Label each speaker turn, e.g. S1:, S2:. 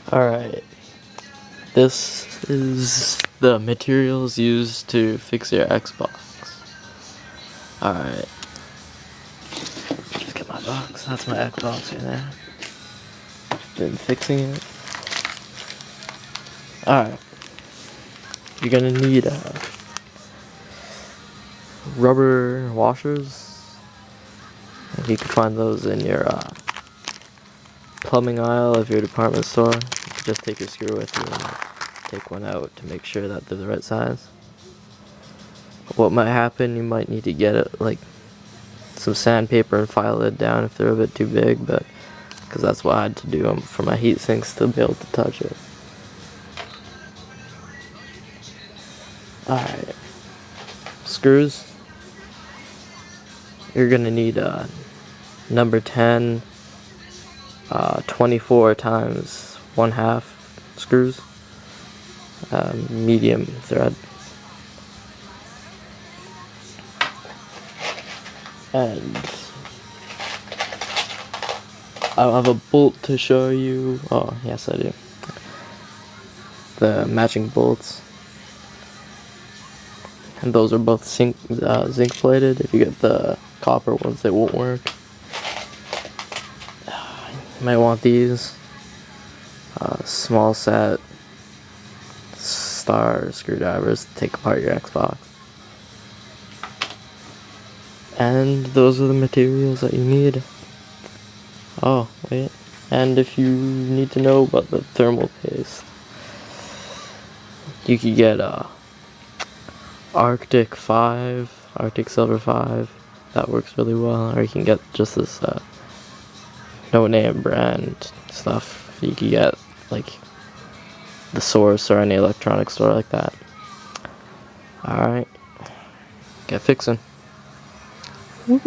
S1: Alright, this is the materials used to fix your Xbox. Alright, just get my box, that's my Xbox right there. Been fixing it. Alright, you're gonna need rubber washers. You can find those in your plumbing aisle of your department store. You can just take your screw with you and take one out to make sure that they're the right size. What might happen, you might need to get it like some sandpaper and file it down if they're a bit too big, but because that's what I had to do for my heat sinks to be able to touch it. Alright, screws. You're gonna need number 10 24 times 1/2 screws, medium thread, and I'll have a bolt to show you. Oh yes, I do. The matching bolts, and those are both zinc plated. If you get the copper ones, they won't work. You might want these. Small set star screwdrivers to take apart your Xbox. And those are the materials that you need. Oh, wait. And if you need to know about the thermal paste, you could get Arctic Silver 5. That works really well. Or you can get just this no-name brand stuff. You could get like the Source or any electronic store like that. Alright. Get fixing. Woo.